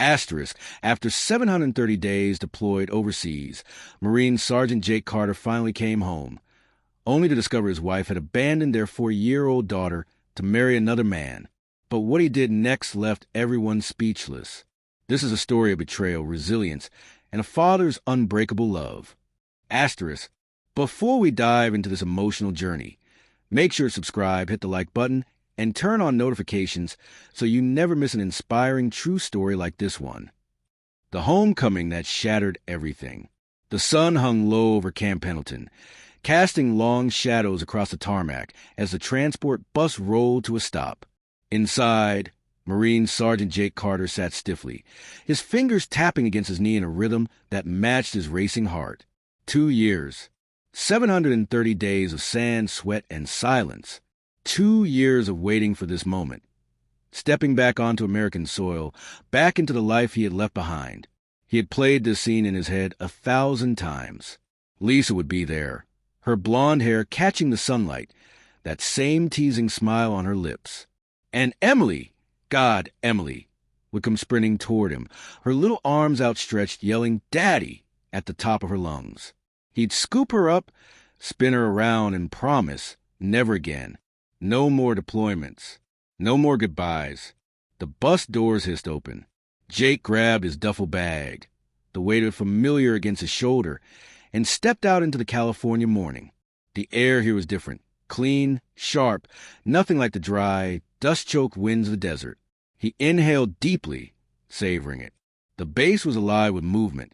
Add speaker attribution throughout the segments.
Speaker 1: Asterisk, after 730 days deployed overseas, Marine Sergeant Jake Carter finally came home, only to discover his wife had abandoned their 4-year-old daughter to marry another man. But what he did next left everyone speechless. This is a story of betrayal, resilience, and a father's unbreakable love. Asterisk, before we dive into this emotional journey, make sure to subscribe, hit the like button, and turn on notifications so you never miss an inspiring true story like this one. The homecoming that shattered everything. The sun hung low over Camp Pendleton, casting long shadows across the tarmac as the transport bus rolled to a stop. Inside, Marine Sergeant Jake Carter sat stiffly, his fingers tapping against his knee in a rhythm that matched his racing heart. 2 years. 730 days of sand, sweat, and silence. 2 years of waiting for this moment. Stepping back onto American soil, back into the life he had left behind. He had played this scene in his head 1,000 times. Lisa would be there, her blonde hair catching the sunlight, that same teasing smile on her lips. And Emily, God, Emily, would come sprinting toward him, her little arms outstretched, yelling, "Daddy," at the top of her lungs. He'd scoop her up, spin her around, and promise, never again. No more deployments. No more goodbyes. The bus doors hissed open. Jake grabbed his duffel bag, the weight of familiar against his shoulder, and stepped out into the California morning. The air here was different. Clean, sharp, nothing like the dry, dust-choked winds of the desert. He inhaled deeply, savoring it. The base was alive with movement.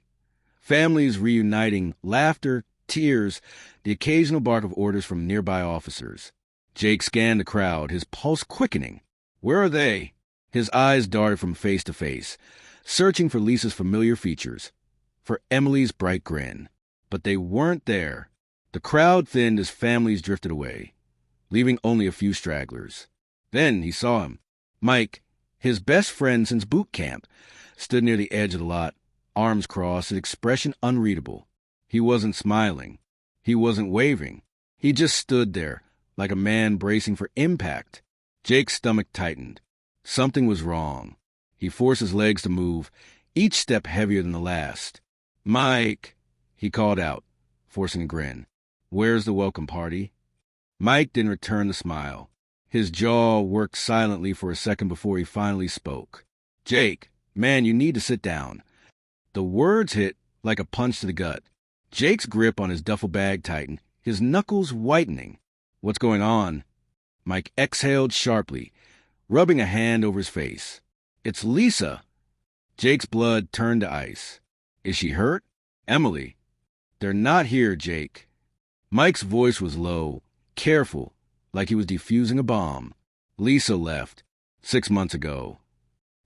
Speaker 1: Families reuniting, laughter, tears, the occasional bark of orders from nearby officers. Jake scanned the crowd, his pulse quickening. Where are they? His eyes darted from face to face, searching for Lisa's familiar features, for Emily's bright grin. But they weren't there. The crowd thinned as families drifted away, leaving only a few stragglers. Then he saw him. Mike, his best friend since boot camp, stood near the edge of the lot, arms crossed, an expression unreadable. He wasn't smiling. He wasn't waving. He just stood there, like a man bracing for impact. Jake's stomach tightened. Something was wrong. He forced his legs to move, each step heavier than the last. "Mike," he called out, forcing a grin. "Where's the welcome party?" Mike didn't return the smile. His jaw worked silently for a second before he finally spoke. "Jake, man, you need to sit down." The words hit like a punch to the gut. Jake's grip on his duffel bag tightened, his knuckles whitening. "What's going on?" Mike exhaled sharply, rubbing a hand over his face. "It's Lisa." Jake's blood turned to ice. "Is she hurt?" "Emily." "They're not here, Jake." Mike's voice was low, careful, like he was defusing a bomb. "Lisa left 6 months ago."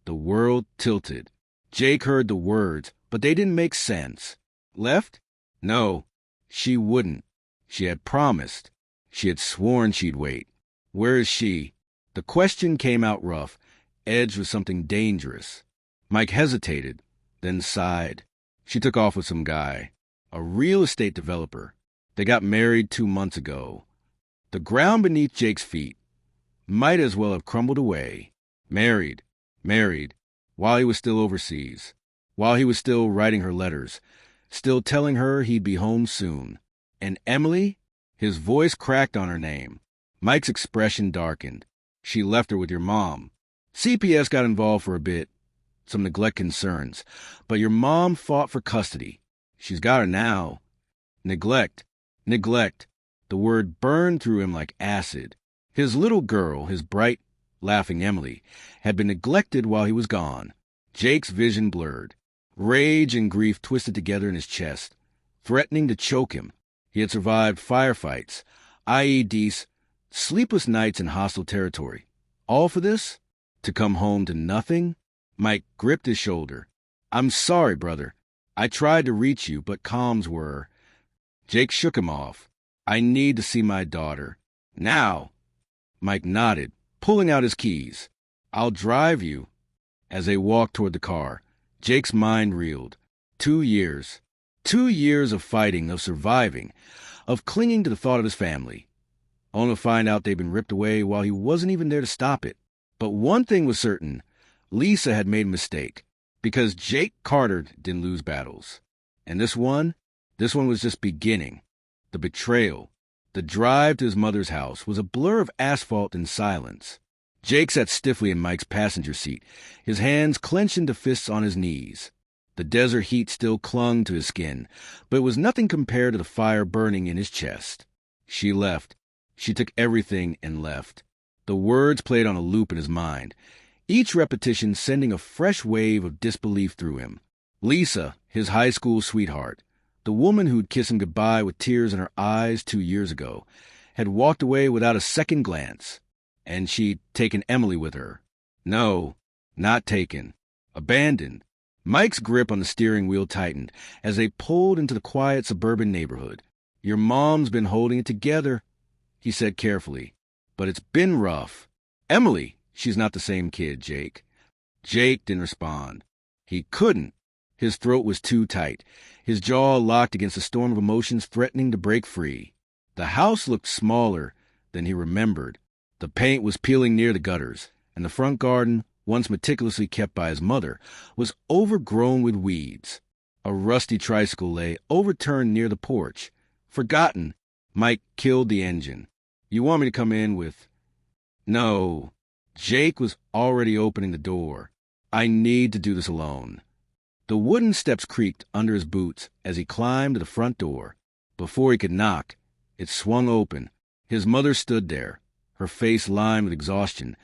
Speaker 1: The world tilted. Jake heard the words, but they didn't make sense. "Left?" "No, she wouldn't. She had promised. She had sworn she'd wait. Where is she?" The question came out rough, edged with something dangerous. Mike hesitated, then sighed. "She took off with some guy, a real estate developer. They got married 2 months ago." The ground beneath Jake's feet might as well have crumbled away. Married, while he was still overseas, while he was still writing her letters, still telling her he'd be home soon. And Emily? His voice cracked on her name. Mike's expression darkened. "She left her with your mom. CPS got involved for a bit, some neglect concerns, but your mom fought for custody. She's got her now." Neglect. The word burned through him like acid. His little girl, his bright, laughing Emily, had been neglected while he was gone. Jake's vision blurred. Rage and grief twisted together in his chest, threatening to choke him. He had survived firefights, IEDs, sleepless nights in hostile territory. All for this? To come home to nothing? Mike gripped his shoulder. "I'm sorry, brother. I tried to reach you, but comms were..." Jake shook him off. "I need to see my daughter. Now." Mike nodded, pulling out his keys. "I'll drive you." As they walked toward the car, Jake's mind reeled. 2 years. 2 years of fighting, of surviving, of clinging to the thought of his family, only to find out they'd been ripped away while he wasn't even there to stop it. But one thing was certain. Lisa had made a mistake. Because Jake Carter didn't lose battles. And this one was just beginning. The betrayal, the drive to his mother's house was a blur of asphalt and silence. Jake sat stiffly in Mike's passenger seat, his hands clenched into fists on his knees. The desert heat still clung to his skin, but it was nothing compared to the fire burning in his chest. She left. She took everything and left. The words played on a loop in his mind, each repetition sending a fresh wave of disbelief through him. Lisa, his high school sweetheart, the woman who'd kissed him goodbye with tears in her eyes 2 years ago, had walked away without a second glance. And she'd taken Emily with her. No, not taken. Abandoned. Mike's grip on the steering wheel tightened as they pulled into the quiet suburban neighborhood. Your mom's been holding it together, he said carefully. But it's been rough. Emily, she's not the same kid, Jake. Jake didn't respond. He couldn't. His throat was too tight, his jaw locked against a storm of emotions threatening to break free. The house looked smaller than he remembered. The paint was peeling near the gutters, and the front garden, once meticulously kept by his mother, was overgrown with weeds. A rusty tricycle lay overturned near the porch. Forgotten. Mike killed the engine. You want me to come in with... No. Jake was already opening the door. I need to do this alone. The wooden steps creaked under his boots as he climbed to the front door. Before he could knock, it swung open. His mother stood there, her face lined with exhaustion,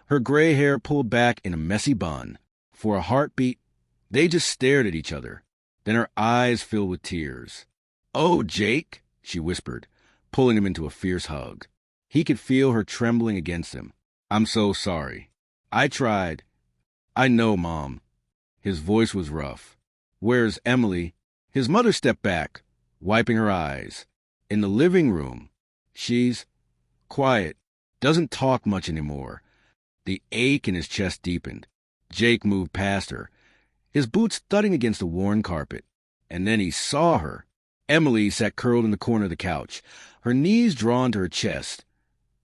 Speaker 1: her gray hair pulled back in a messy bun. For a heartbeat, they just stared at each other. Then her eyes filled with tears. "Oh, Jake," she whispered, pulling him into a fierce hug. He could feel her trembling against him. "I'm so sorry. I tried. I know, Mom." His voice was rough. "Where's Emily?" His mother stepped back, wiping her eyes. In the living room. She's quiet. Doesn't talk much anymore. The ache in his chest deepened. Jake moved past her, his boots thudding against the worn carpet. And then he saw her. Emily sat curled in the corner of the couch, her knees drawn to her chest,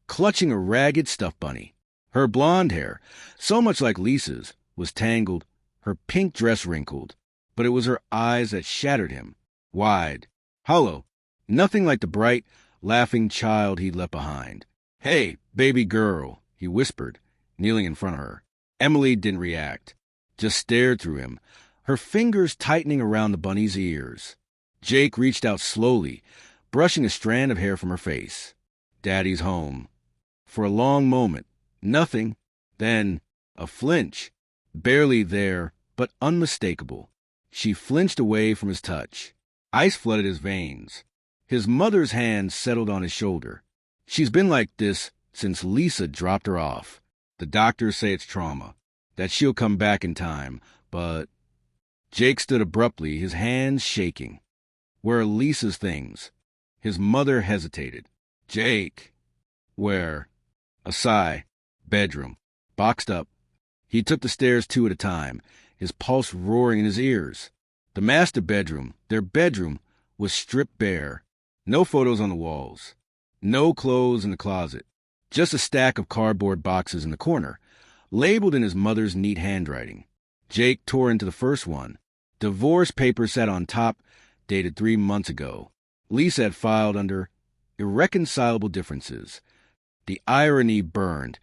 Speaker 1: clutching a ragged stuffed bunny. Her blonde hair, so much like Lisa's, was tangled, her pink dress wrinkled, but it was her eyes that shattered him, wide, hollow, nothing like the bright, laughing child he'd left behind. "Hey, baby girl," he whispered, kneeling in front of her. Emily didn't react, just stared through him, her fingers tightening around the bunny's ears. Jake reached out slowly, brushing a strand of hair from her face. "Daddy's home." For a long moment, nothing, then a flinch, barely there, but unmistakable. She flinched away from his touch. Ice flooded his veins. His mother's hand settled on his shoulder. "She's been like this since Lisa dropped her off. The doctors say it's trauma, that she'll come back in time, but..." Jake stood abruptly, his hands shaking. "Where are Lisa's things?" His mother hesitated. "Jake." "Where?" A sigh. "Bedroom. Boxed up." He took the stairs 2 at a time, his pulse roaring in his ears. The master bedroom, their bedroom, was stripped bare. No photos on the walls. No clothes in the closet. Just a stack of cardboard boxes in the corner, labeled in his mother's neat handwriting. Jake tore into the first one. Divorce papers sat on top, dated 3 months ago. Lisa had filed under irreconcilable differences. The irony burned.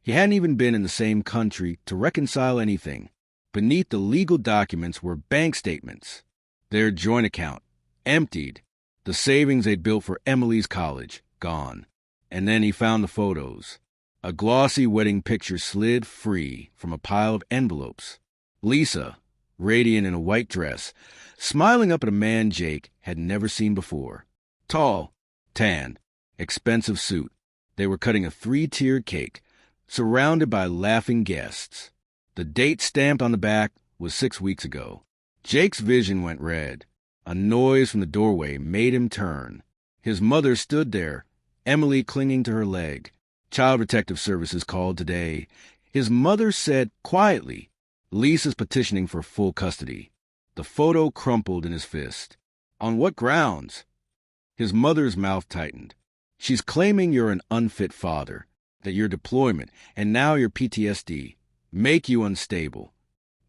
Speaker 1: He hadn't even been in the same country to reconcile anything. Beneath the legal documents were bank statements. Their joint account, emptied. The savings they'd built for Emily's college, gone. And then he found the photos. A glossy wedding picture slid free from a pile of envelopes. Lisa, radiant in a white dress, smiling up at a man Jake had never seen before. Tall, tan, expensive suit. They were cutting a 3-tiered cake, surrounded by laughing guests. The date stamped on the back was 6 weeks ago. Jake's vision went red. A noise from the doorway made him turn. His mother stood there, Emily clinging to her leg. Child Protective Services called today. His mother said quietly, "Lisa's petitioning for full custody." The photo crumpled in his fist. "On what grounds?" His mother's mouth tightened. "She's claiming you're an unfit father, that your deployment, and now your PTSD, make you unstable."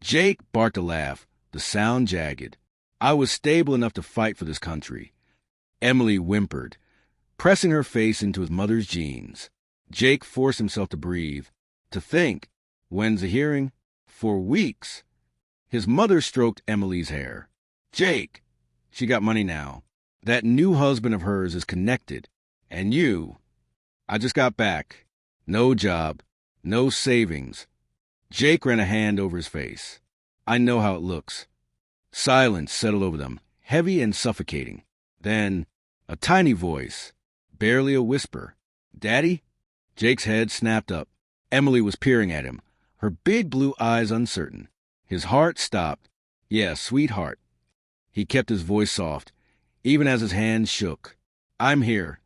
Speaker 1: Jake barked a laugh, the sound jagged. I was stable enough to fight for this country. Emily whimpered, pressing her face into his mother's jeans. Jake forced himself to breathe. To think, when's the hearing? For weeks. His mother stroked Emily's hair. Jake, she got money now. That new husband of hers is connected. And you? I just got back. No job. No savings. Jake ran a hand over his face. I know how it looks. Silence settled over them, heavy and suffocating. Then, a tiny voice, barely a whisper. Daddy? Jake's head snapped up. Emily was peering at him, her big blue eyes uncertain. His heart stopped. Yeah, sweetheart. He kept his voice soft, even as his hands shook. I'm here.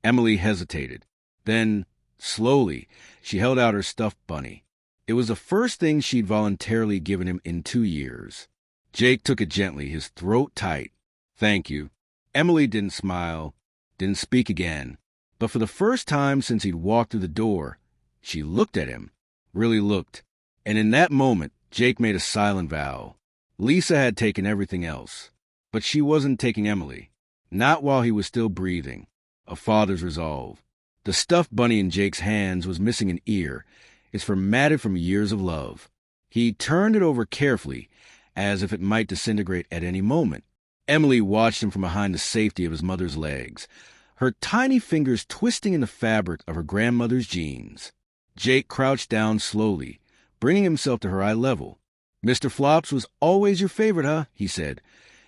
Speaker 1: Emily hesitated. Then, slowly, she held out her stuffed bunny. It was the first thing she'd voluntarily given him in 2 years. Jake took it gently, his throat tight. Thank you. Emily didn't smile, didn't speak again. But for the first time since he'd walked through the door, she looked at him, really looked. And in that moment, Jake made a silent vow. Lisa had taken everything else, but she wasn't taking Emily. Not while he was still breathing. A father's resolve. The stuffed bunny in Jake's hands was missing an ear. It's formatted from years of love. He turned it over carefully, as if it might disintegrate at any moment. Emily watched him from behind the safety of his mother's legs, her tiny fingers twisting in the fabric of her grandmother's jeans. Jake crouched down slowly, bringing himself to her eye level. Mr. Flops was always your favorite, huh? He said,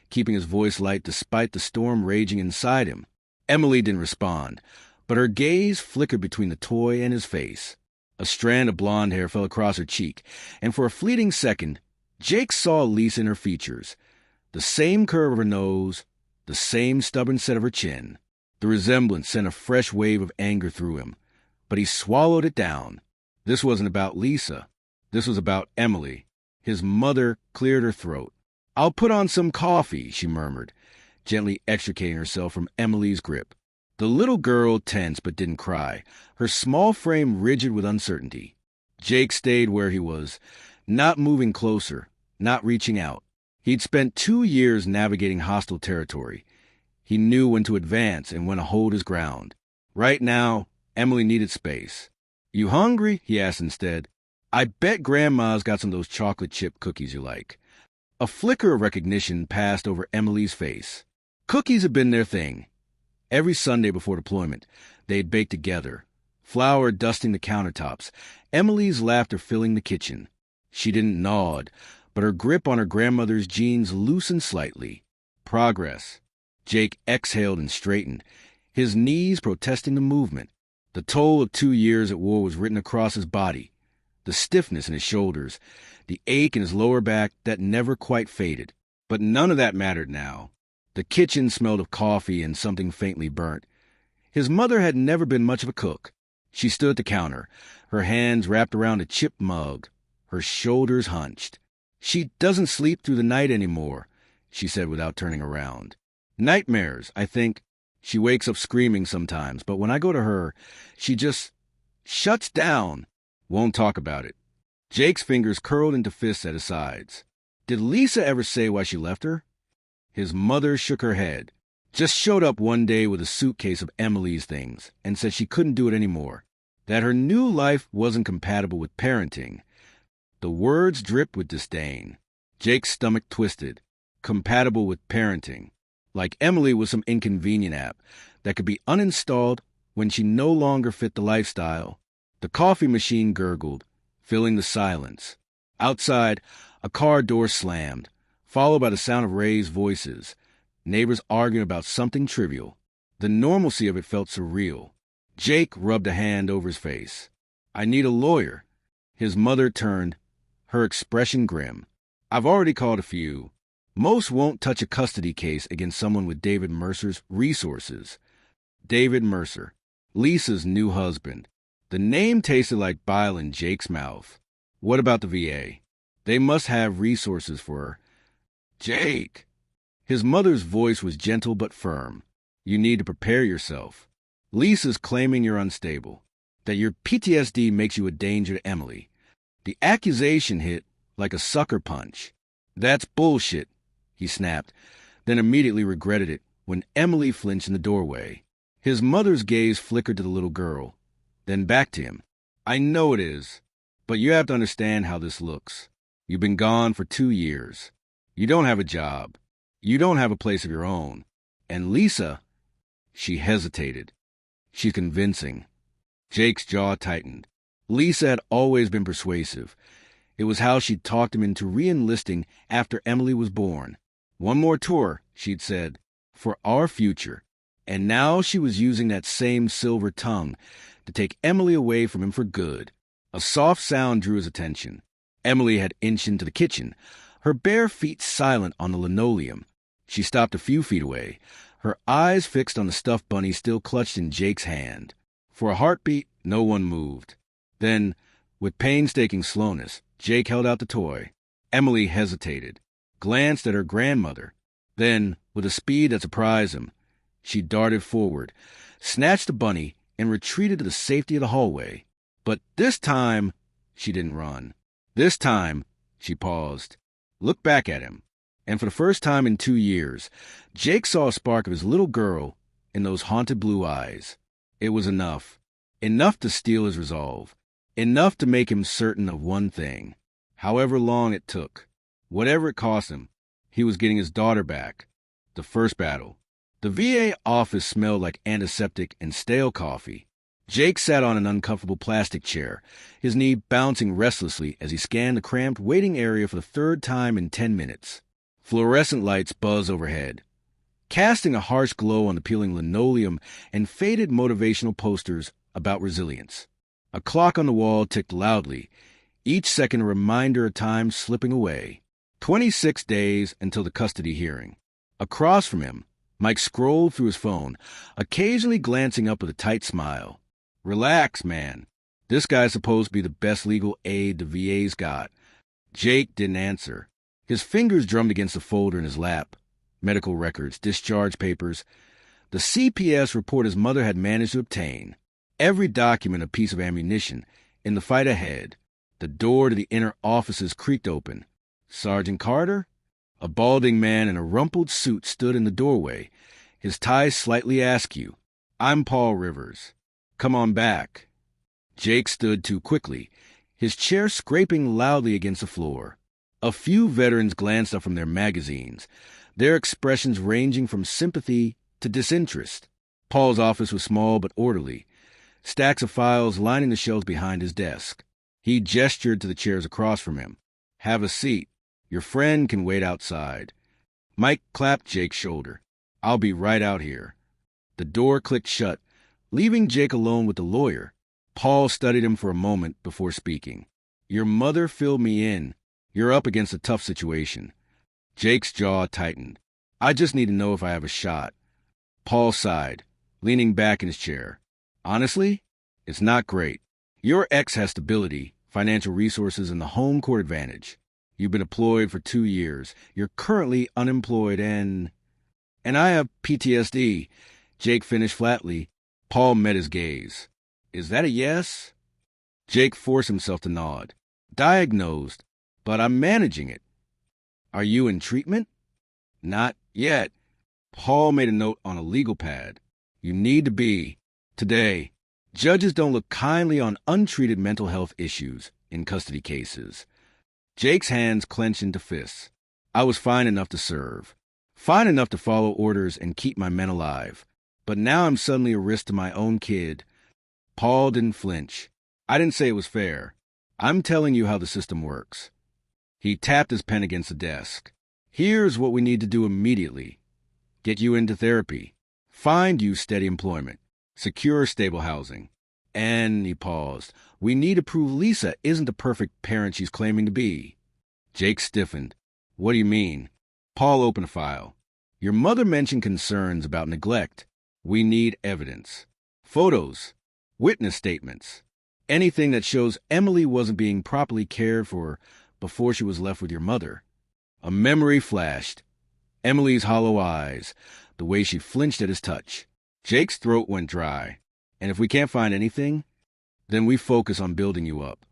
Speaker 1: keeping his voice light despite the storm raging inside him. Emily didn't respond, but her gaze flickered between the toy and his face. A strand of blonde hair fell across her cheek, and for a fleeting second, Jake saw Lisa in her features. The same curve of her nose, the same stubborn set of her chin. The resemblance sent a fresh wave of anger through him, but he swallowed it down. This wasn't about Lisa. This was about Emily. His mother cleared her throat. I'll put on some coffee, she murmured, gently extricating herself from Emily's grip. The little girl tensed but didn't cry, her small frame rigid with uncertainty. Jake stayed where he was, not moving closer, not reaching out. He'd spent 2 years navigating hostile territory. He knew when to advance and when to hold his ground. Right now, Emily needed space. You hungry? He asked instead. I bet Grandma's got some of those chocolate chip cookies you like. A flicker of recognition passed over Emily's face. Cookies had been their thing. Every Sunday before deployment, they'd bake together, flour dusting the countertops, Emily's laughter filling the kitchen. She didn't nod, but her grip on her grandmother's jeans loosened slightly. Progress. Jake exhaled and straightened, his knees protesting the movement. The toll of 2 years at war was written across his body, the stiffness in his shoulders, the ache in his lower back that never quite faded. But none of that mattered now. The kitchen smelled of coffee and something faintly burnt. His mother had never been much of a cook. She stood at the counter, her hands wrapped around a chipped mug, her shoulders hunched. She doesn't sleep through the night anymore, she said without turning around. Nightmares, I think. She wakes up screaming sometimes, but when I go to her, she just shuts down, won't talk about it. Jake's fingers curled into fists at his sides. Did Lisa ever say why she left her? His mother shook her head. Just showed up one day with a suitcase of Emily's things and said she couldn't do it anymore, that her new life wasn't compatible with parenting. The words dripped with disdain. Jake's stomach twisted. Compatible with parenting. Like Emily was some inconvenient app that could be uninstalled when she no longer fit the lifestyle. The coffee machine gurgled, filling the silence. Outside, a car door slammed, followed by the sound of raised voices, neighbors arguing about something trivial. The normalcy of it felt surreal. Jake rubbed a hand over his face. I need a lawyer. His mother turned, her expression grim. I've already called a few. Most won't touch a custody case against someone with David Mercer's resources. David Mercer, Lisa's new husband. The name tasted like bile in Jake's mouth. What about the VA? They must have resources for her. Jake! His mother's voice was gentle but firm. You need to prepare yourself. Lisa's claiming you're unstable, that your PTSD makes you a danger to Emily. The accusation hit like a sucker punch. "That's bullshit," he snapped, then immediately regretted it when Emily flinched in the doorway. His mother's gaze flickered to the little girl, then back to him. "I know it is, but you have to understand how this looks. You've been gone for 2 years. You don't have a job. You don't have a place of your own. And Lisa," she hesitated. "She's convincing." Jake's jaw tightened. Lisa had always been persuasive. It was how she'd talked him into re-enlisting after Emily was born. "One more tour," she'd said, "for our future." And now she was using that same silver tongue to take Emily away from him for good. A soft sound drew his attention. Emily had inched into the kitchen, her bare feet silent on the linoleum. She stopped a few feet away, her eyes fixed on the stuffed bunny still clutched in Jake's hand. For a heartbeat, no one moved. Then, with painstaking slowness, Jake held out the toy. Emily hesitated, glanced at her grandmother. Then, with a speed that surprised him, she darted forward, snatched the bunny, and retreated to the safety of the hallway. But this time, she didn't run. This time, she paused, looked back at him, and for the first time in 2 years, Jake saw a spark of his little girl in those haunted blue eyes. It was enough. Enough to steel his resolve. Enough to make him certain of one thing. However long it took, whatever it cost him, he was getting his daughter back. The first battle. The VA office smelled like antiseptic and stale coffee. Jake sat on an uncomfortable plastic chair, his knee bouncing restlessly as he scanned the cramped waiting area for the 3rd time in 10 minutes. Fluorescent lights buzzed overhead, casting a harsh glow on the peeling linoleum and faded motivational posters about resilience. A clock on the wall ticked loudly, each second a reminder of time slipping away. 26 days until the custody hearing. Across from him, Mike scrolled through his phone, occasionally glancing up with a tight smile. "Relax, man. This guy's supposed to be the best legal aid the VA's got." Jake didn't answer. His fingers drummed against the folder in his lap. Medical records, discharge papers. The CPS report his mother had managed to obtain. Every document a piece of ammunition. In the fight ahead, the door to the inner offices creaked open. Sergeant Carter? A balding man in a rumpled suit stood in the doorway, his tie slightly askew. "I'm Paul Rivers. Come on back." Jake stood too quickly, his chair scraping loudly against the floor. A few veterans glanced up from their magazines, their expressions ranging from sympathy to disinterest. Paul's office was small but orderly, stacks of files lining the shelves behind his desk. He gestured to the chairs across from him. "Have a seat. Your friend can wait outside." Mike clapped Jake's shoulder. "I'll be right out here." The door clicked shut, leaving Jake alone with the lawyer. Paul studied him for a moment before speaking. "Your mother filled me in. You're up against a tough situation." Jake's jaw tightened. "I just need to know if I have a shot." Paul sighed, leaning back in his chair. "Honestly, it's not great. Your ex has stability, financial resources, and the home court advantage. You've been deployed for 2 years. You're currently unemployed and I have PTSD." Jake finished flatly. Paul met his gaze. "Is that a yes?" Jake forced himself to nod. "Diagnosed, but I'm managing it." "Are you in treatment?" "Not yet." Paul made a note on a legal pad. "You need to be. Today. Judges don't look kindly on untreated mental health issues in custody cases." Jake's hands clenched into fists. "I was fine enough to serve. Fine enough to follow orders and keep my men alive. But now I'm suddenly a risk to my own kid." Paul didn't flinch. "I didn't say it was fair. I'm telling you how the system works." He tapped his pen against the desk. "Here's what we need to do immediately. Get you into therapy. Find you steady employment. Secure stable housing. And," he paused, "we need to prove Lisa isn't the perfect parent she's claiming to be." Jake stiffened. "What do you mean?" Paul opened a file. "Your mother mentioned concerns about neglect. We need evidence. Photos. Witness statements. Anything that shows Emily wasn't being properly cared for before she was left with your mother." A memory flashed. Emily's hollow eyes, the way she flinched at his touch. Jake's throat went dry. "And if we can't find anything, then we focus on building you up."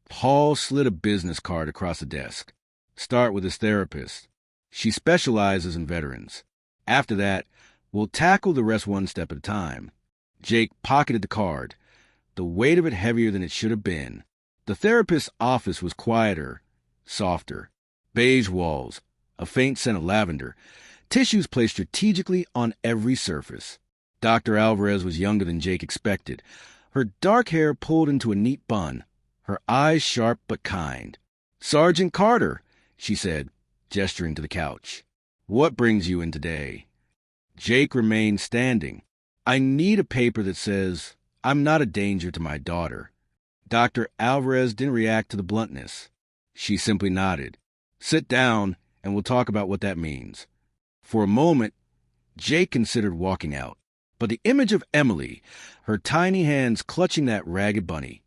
Speaker 1: Paul slid a business card across the desk. Start with his therapist. She specializes in veterans. After that, we'll tackle the rest one step at a time. Jake pocketed the card, the weight of it heavier than it should have been. The therapist's office was quieter, softer. Beige walls, a faint scent of lavender, tissues placed strategically on every surface. Dr. Alvarez was younger than Jake expected. Her dark hair pulled into a neat bun, her eyes sharp but kind. "Sergeant Carter," she said, gesturing to the couch. "What brings you in today?" Jake remained standing. "I need a paper that says I'm not a danger to my daughter." Dr. Alvarez didn't react to the bluntness. She simply nodded. "Sit down, and we'll talk about what that means." For a moment, Jake considered walking out. But the image of Emily, her tiny hands clutching that ragged bunny,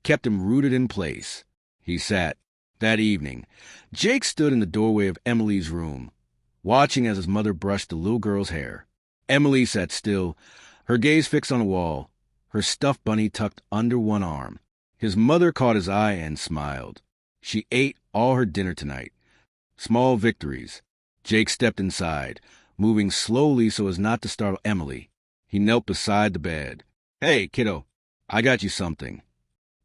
Speaker 1: kept him rooted in place. He sat. That evening, Jake stood in the doorway of Emily's room, watching as his mother brushed the little girl's hair. Emily sat still, her gaze fixed on the wall, her stuffed bunny tucked under one arm. His mother caught his eye and smiled. She ate all her dinner tonight. Small victories. Jake stepped inside, moving slowly so as not to startle Emily. He knelt beside the bed. "Hey, kiddo, I got you something."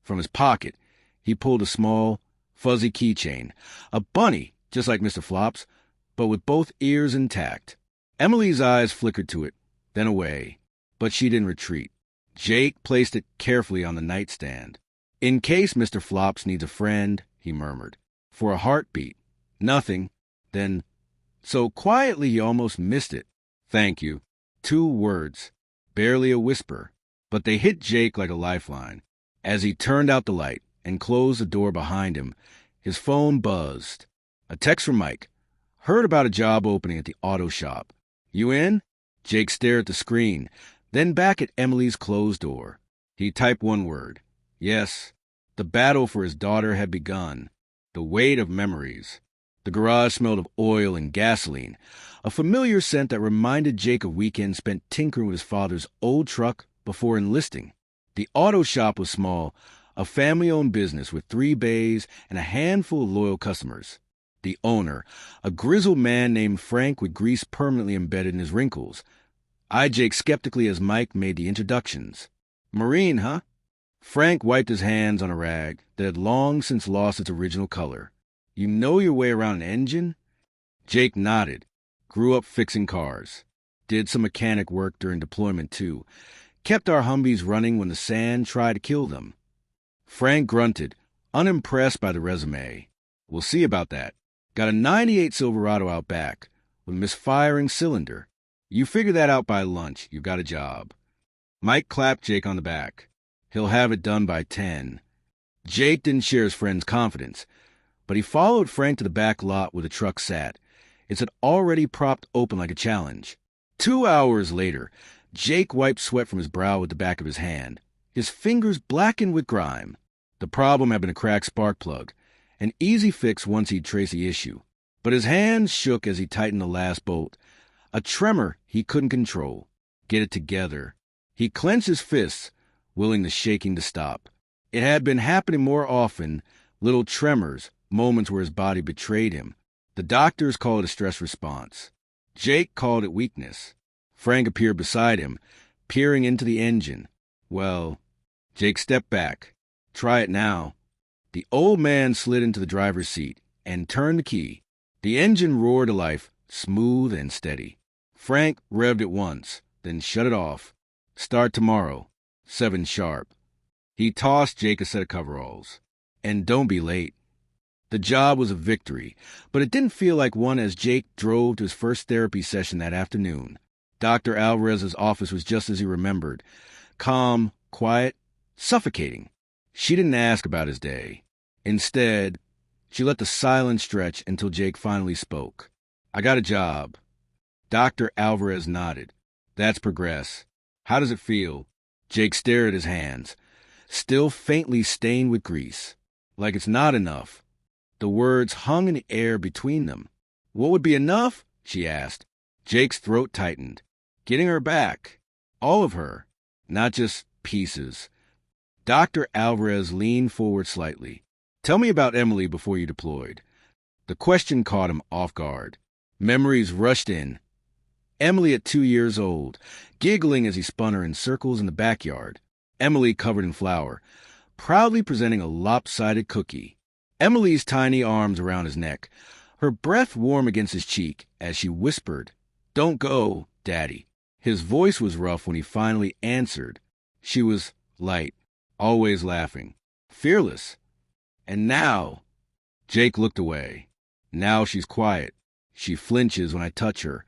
Speaker 1: From his pocket, he pulled a small, fuzzy keychain. A bunny, just like Mr. Flops, but with both ears intact. Emily's eyes flickered to it, then away, but she didn't retreat. Jake placed it carefully on the nightstand. "In case Mr. Flops needs a friend," he murmured. "For a heartbeat." Nothing. Then, so quietly he almost missed it. "Thank you." 2 words. Barely a whisper. But they hit Jake like a lifeline. As he turned out the light and closed the door behind him, his phone buzzed. A text from Mike. "Heard about a job opening at the auto shop. You in?" Jake stared at the screen, then back at Emily's closed door. He typed 1 word. Yes. The battle for his daughter had begun. The weight of memories. The garage smelled of oil and gasoline, a familiar scent that reminded Jake of weekends spent tinkering with his father's old truck before enlisting. The auto shop was small, a family-owned business with 3 bays and a handful of loyal customers. The owner, a grizzled man named Frank with grease permanently embedded in his wrinkles, eyed Jake skeptically as Mike made the introductions. "Marine, huh?" Frank wiped his hands on a rag that had long since lost its original color. "You know your way around an engine?" Jake nodded. Grew up fixing cars. Did some mechanic work during deployment, too. Kept our Humvees running when the sand tried to kill them. Frank grunted, unimpressed by the resume. "We'll see about that. Got a '98 Silverado out back, with misfiring cylinder. You figure that out by lunch, you've got a job." Mike clapped Jake on the back. "He'll have it done by 10. Jake didn't share his friend's confidence, but he followed Frank to the back lot where the truck sat. It had already propped open like a challenge. 2 hours later, Jake wiped sweat from his brow with the back of his hand, his fingers blackened with grime. The problem had been a cracked spark plug, an easy fix once he'd traced the issue. But his hands shook as he tightened the last bolt, a tremor he couldn't control. Get it together. He clenched his fists, willing the shaking to stop. It had been happening more often, little tremors, moments where his body betrayed him. The doctors called it a stress response. Jake called it weakness. Frank appeared beside him, peering into the engine. "Well," Jake stepped back. "Try it now." The old man slid into the driver's seat and turned the key. The engine roared to life, smooth and steady. Frank revved it once, then shut it off. "Start tomorrow, 7 sharp." He tossed Jake a set of coveralls. "And don't be late." The job was a victory, but it didn't feel like one as Jake drove to his first therapy session that afternoon. Dr. Alvarez's office was just as he remembered. Calm, quiet, suffocating. She didn't ask about his day. Instead, she let the silence stretch until Jake finally spoke. "I got a job." Dr. Alvarez nodded. "That's progress. How does it feel?" Jake stared at his hands, still faintly stained with grease. "Like it's not enough." The words hung in the air between them. "What would be enough?" she asked. Jake's throat tightened. "Getting her back. All of her. Not just pieces." Dr. Alvarez leaned forward slightly. Tell me about Emily before you deployed. The question caught him off guard. Memories rushed in. Emily at 2 years old, giggling as he spun her in circles in the backyard. Emily covered in flour, proudly presenting a lopsided cookie. Emily's tiny arms around his neck, her breath warm against his cheek as she whispered, "Don't go, Daddy." His voice was rough when he finally answered. She was light, always laughing, fearless. And now, Jake looked away. Now she's quiet. She flinches when I touch her.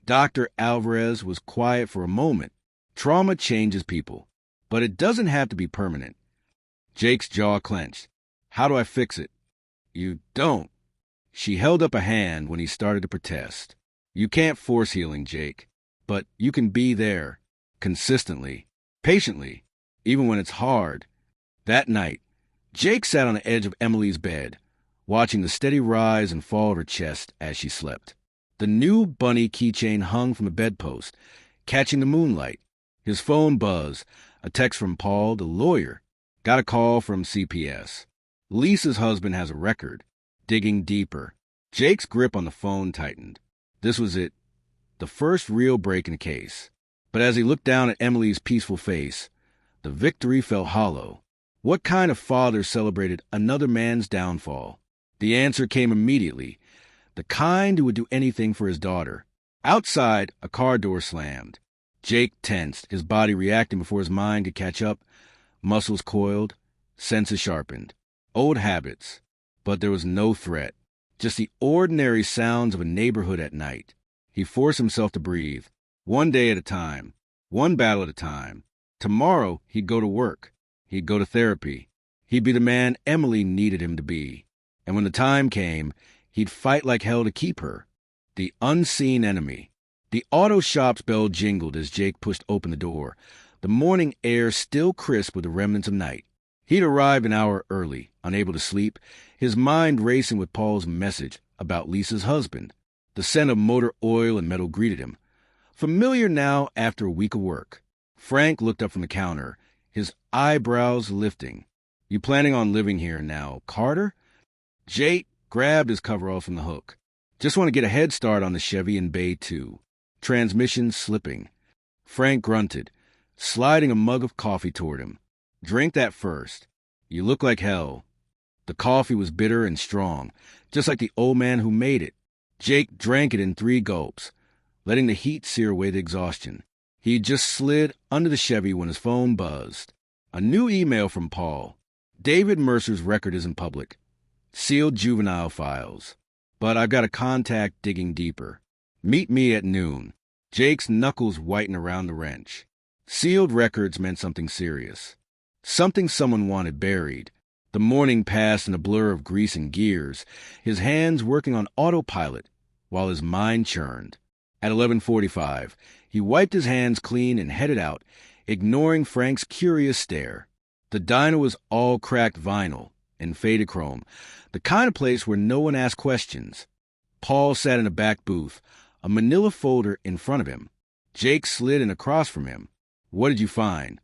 Speaker 1: Dr. Alvarez was quiet for a moment. Trauma changes people, but it doesn't have to be permanent. Jake's jaw clenched. How do I fix it? You don't. She held up a hand when he started to protest. You can't force healing, Jake, but you can be there, consistently, patiently, even when it's hard. That night, Jake sat on the edge of Emily's bed, watching the steady rise and fall of her chest as she slept. The new bunny keychain hung from the bedpost, catching the moonlight. His phone buzzed. A text from Paul, the lawyer. Got a call from CPS. Lisa's husband has a record. Digging deeper. Jake's grip on the phone tightened. This was it. The first real break in the case. But as he looked down at Emily's peaceful face, the victory felt hollow. What kind of father celebrated another man's downfall? The answer came immediately. The kind who would do anything for his daughter. Outside, a car door slammed. Jake tensed, his body reacting before his mind could catch up. Muscles coiled, senses sharpened. Old habits. But there was no threat. Just the ordinary sounds of a neighborhood at night. He forced himself to breathe. One day at a time. One battle at a time. Tomorrow, he'd go to work. He'd go to therapy. He'd be the man Emily needed him to be. And when the time came, he'd fight like hell to keep her. The unseen enemy. The auto shop's bell jingled as Jake pushed open the door, the morning air still crisp with the remnants of night. He'd arrived an hour early, unable to sleep, his mind racing with Paul's message about Lisa's husband. The scent of motor oil and metal greeted him. Familiar now after a week of work. Frank looked up from the counter, his eyebrows lifting. You planning on living here now, Carter? Jake grabbed his coveralls from the hook. Just want to get a head start on the Chevy in Bay 2. Transmission slipping. Frank grunted, sliding a mug of coffee toward him. Drink that first. You look like hell. The coffee was bitter and strong, just like the old man who made it. Jake drank it in 3 gulps, letting the heat sear away the exhaustion. He just slid under the Chevy when his phone buzzed. A new email from Paul. David Mercer's record isn't public. Sealed juvenile files. But I've got a contact digging deeper. Meet me at noon. Jake's knuckles whitened around the wrench. Sealed records meant something serious. Something someone wanted buried. The morning passed in a blur of grease and gears, his hands working on autopilot while his mind churned. At 11:45, he wiped his hands clean and headed out, ignoring Frank's curious stare. The diner was all cracked vinyl and faded chrome, the kind of place where no one asked questions. Paul sat in a back booth, a manila folder in front of him. Jake slid in across from him. What did you find?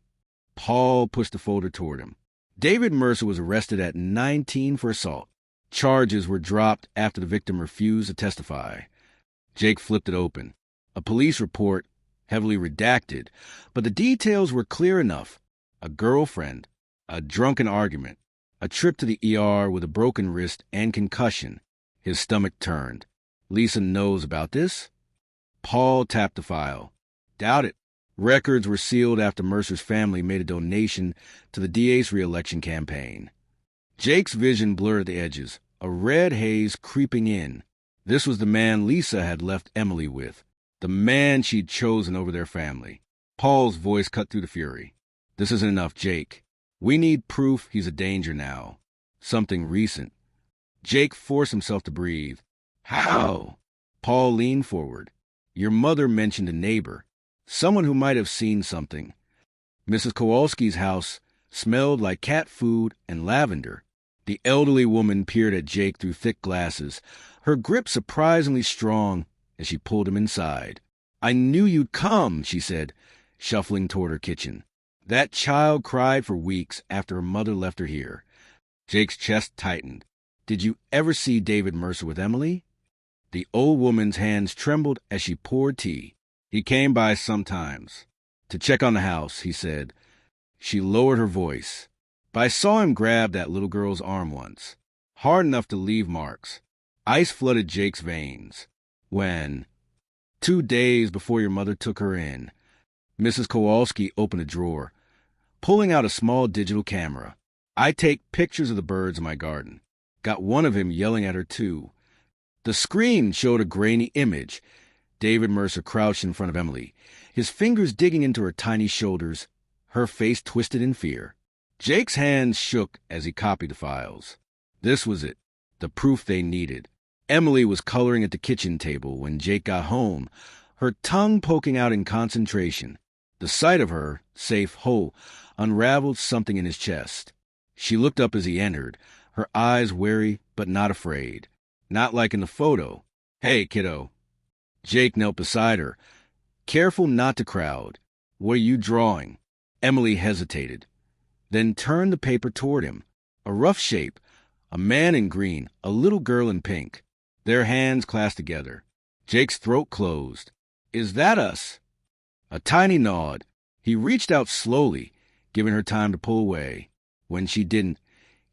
Speaker 1: Paul pushed the folder toward him. David Mercer was arrested at 19 for assault. Charges were dropped after the victim refused to testify. Jake flipped it open. A police report, heavily redacted, but the details were clear enough. A girlfriend, a drunken argument, a trip to the ER with a broken wrist and concussion. His stomach turned. Lisa knows about this? Paul tapped the file. Doubt it. Records were sealed after Mercer's family made a donation to the DA's re-election campaign. Jake's vision blurred at the edges, a red haze creeping in. This was the man Lisa had left Emily with, the man she'd chosen over their family. Paul's voice cut through the fury. This isn't enough, Jake. We need proof he's a danger now. Something recent. Jake forced himself to breathe. How? Paul leaned forward. Your mother mentioned a neighbor. Someone who might have seen something. Mrs. Kowalski's house smelled like cat food and lavender. The elderly woman peered at Jake through thick glasses, her grip surprisingly strong as she pulled him inside. I knew you'd come, she said, shuffling toward her kitchen. That child cried for weeks after her mother left her here. Jake's chest tightened. Did you ever see David Mercer with Emily? The old woman's hands trembled as she poured tea. He came by sometimes. To check on the house, he said. She lowered her voice. But I saw him grab that little girl's arm once. Hard enough to leave marks. Ice flooded Jake's veins. When? 2 days before your mother took her in. Mrs. Kowalski opened a drawer, pulling out a small digital camera. I take pictures of the birds in my garden. Got one of him yelling at her, too. The screen showed a grainy image. David Mercer crouched in front of Emily, his fingers digging into her tiny shoulders, her face twisted in fear. Jake's hands shook as he copied the files. This was it, the proof they needed. Emily was coloring at the kitchen table when Jake got home, her tongue poking out in concentration. The sight of her, safe whole, unraveled something in his chest. She looked up as he entered, her eyes wary but not afraid. Not like in the photo. Hey, kiddo. Jake knelt beside her, careful not to crowd. What are you drawing? Emily hesitated, then turned the paper toward him. A rough shape, a man in green, a little girl in pink. Their hands clasped together. Jake's throat closed. Is that us? A tiny nod. He reached out slowly, giving her time to pull away. When she didn't,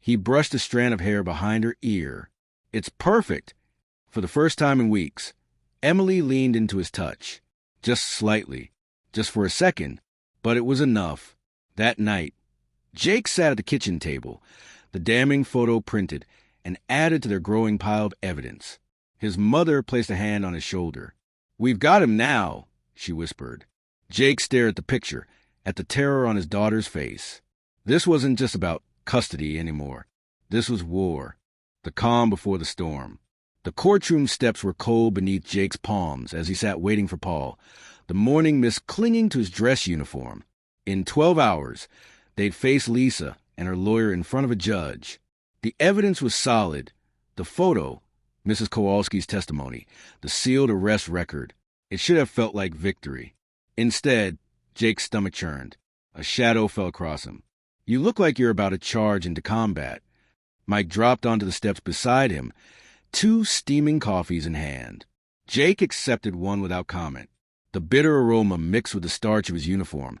Speaker 1: he brushed a strand of hair behind her ear. It's perfect. For the first time in weeks, Emily leaned into his touch. Just slightly. Just for a second. But it was enough. That night, Jake sat at the kitchen table, the damning photo printed and added to their growing pile of evidence. His mother placed a hand on his shoulder. We've got him now, she whispered. Jake stared at the picture, at the terror on his daughter's face. This wasn't just about custody anymore. This was war. The calm before the storm. The courtroom steps were cold beneath Jake's palms as he sat waiting for Paul, the morning mist clinging to his dress uniform. In 12 hours, they'd face Lisa and her lawyer in front of a judge. The evidence was solid. The photo, Mrs. Kowalski's testimony, the sealed arrest record. It should have felt like victory. Instead, Jake's stomach churned. A shadow fell across him. You look like you're about to charge into combat. Mike dropped onto the steps beside him, 2 steaming coffees in hand. Jake accepted one without comment. The bitter aroma mixed with the starch of his uniform,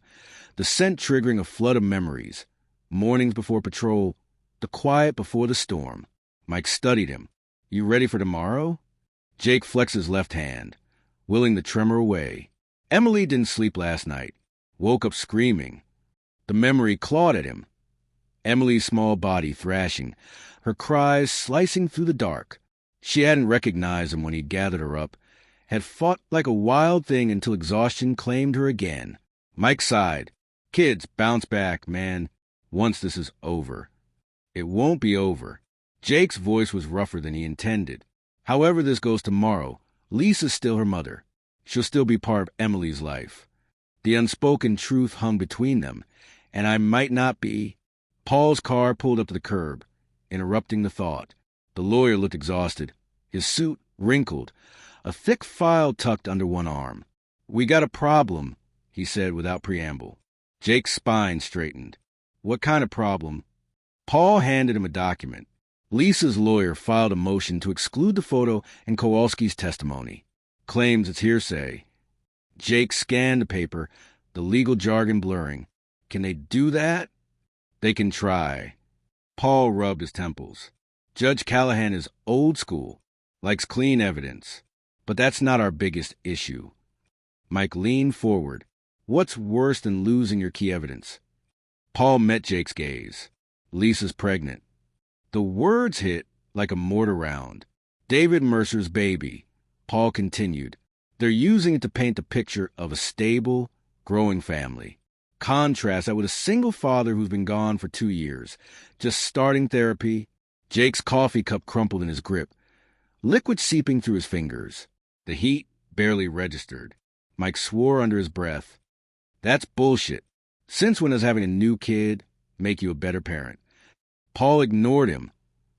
Speaker 1: the scent triggering a flood of memories. Mornings before patrol, the quiet before the storm. Mike studied him. You ready for tomorrow? Jake flexed his left hand, willing the tremor away. Emily didn't sleep last night. Woke up screaming. The memory clawed at him. Emily's small body thrashing, her cries slicing through the dark. She hadn't recognized him when he gathered her up, had fought like a wild thing until exhaustion claimed her again. Mike sighed. Kids, bounce back, man. Once this is over. It won't be over. Jake's voice was rougher than he intended. However this goes tomorrow, Lisa's still her mother. She'll still be part of Emily's life. The unspoken truth hung between them, and I might not be. Paul's car pulled up to the curb, interrupting the thought. The lawyer looked exhausted, his suit wrinkled, a thick file tucked under one arm. We got a problem, he said without preamble. Jake's spine straightened. What kind of problem? Paul handed him a document. Lisa's lawyer filed a motion to exclude the photo and Kowalski's testimony. Claims it's hearsay. Jake scanned the paper, the legal jargon blurring. Can they do that? They can try. Paul rubbed his temples. Judge Callahan is old school, likes clean evidence. But that's not our biggest issue. Mike leaned forward. What's worse than losing your key evidence? Paul met Jake's gaze. Lisa's pregnant. The words hit like a mortar round. David Mercer's baby. Paul continued. They're using it to paint a picture of a stable, growing family. Contrast that with a single father who's been gone for 2 years, just starting therapy. Jake's coffee cup crumpled in his grip, liquid seeping through his fingers. The heat barely registered. Mike swore under his breath. That's bullshit. Since when does having a new kid make you a better parent? Paul ignored him,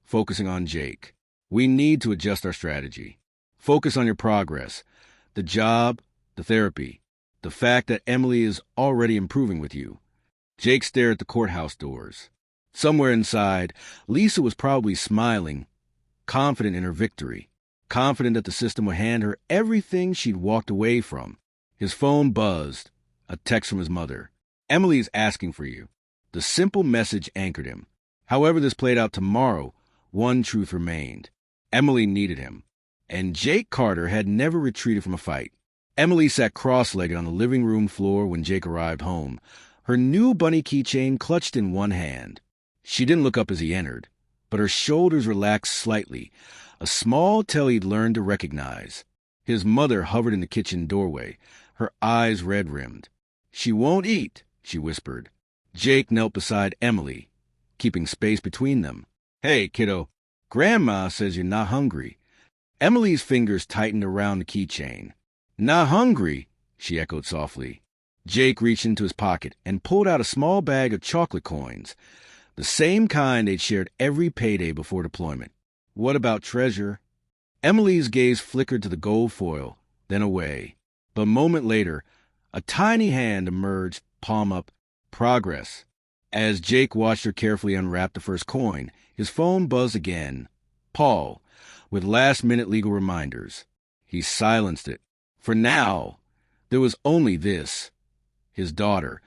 Speaker 1: focusing on Jake. We need to adjust our strategy. Focus on your progress. The job, the therapy, the fact that Emily is already improving with you. Jake stared at the courthouse doors. Somewhere inside, Lisa was probably smiling, confident in her victory, confident that the system would hand her everything she'd walked away from. His phone buzzed, a text from his mother. "Emily's asking for you." The simple message anchored him. However this played out tomorrow, one truth remained. Emily needed him. And Jake Carter had never retreated from a fight. Emily sat cross-legged on the living room floor when Jake arrived home, her new bunny keychain clutched in one hand. She didn't look up as he entered, but her shoulders relaxed slightly, a small tell he'd learned to recognize. His mother hovered in the kitchen doorway, her eyes red-rimmed. "She won't eat," she whispered. Jake knelt beside Emily, keeping space between them. "Hey, kiddo, Grandma says you're not hungry." Emily's fingers tightened around the keychain. "Not hungry?" she echoed softly. Jake reached into his pocket and pulled out a small bag of chocolate coins, the same kind they'd shared every payday before deployment. "What about treasure?" Emily's gaze flickered to the gold foil, then away. But a moment later, a tiny hand emerged, palm up. "Progress." As Jake watched her carefully unwrap the first coin, his phone buzzed again. Paul, with last-minute legal reminders. He silenced it. For now, there was only this. His daughter,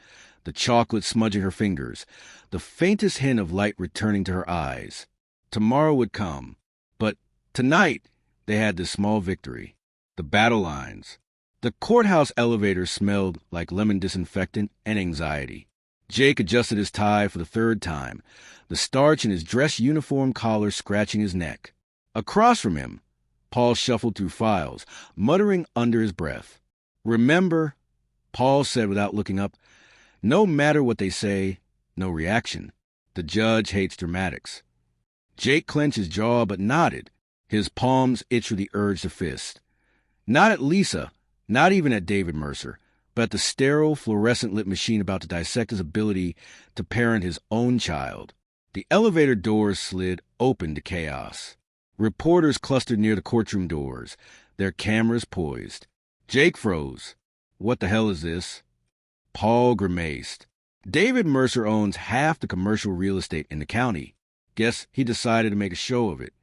Speaker 1: the chocolate smudging her fingers, the faintest hint of light returning to her eyes. Tomorrow would come, but tonight they had this small victory. The battle lines. The courthouse elevator smelled like lemon disinfectant and anxiety. Jake adjusted his tie for the third time, the starch in his dress uniform collar scratching his neck. Across from him, Paul shuffled through files, muttering under his breath. "Remember," Paul said without looking up, "no matter what they say, no reaction. The judge hates dramatics." Jake clenched his jaw but nodded. His palms itched with the urge to fist. Not at Lisa, not even at David Mercer, but at the sterile, fluorescent-lit machine about to dissect his ability to parent his own child. The elevator doors slid open to chaos. Reporters clustered near the courtroom doors, their cameras poised. Jake froze. "What the hell is this?" Paul grimaced. "David Mercer owns half the commercial real estate in the county. Guess he decided to make a show of it."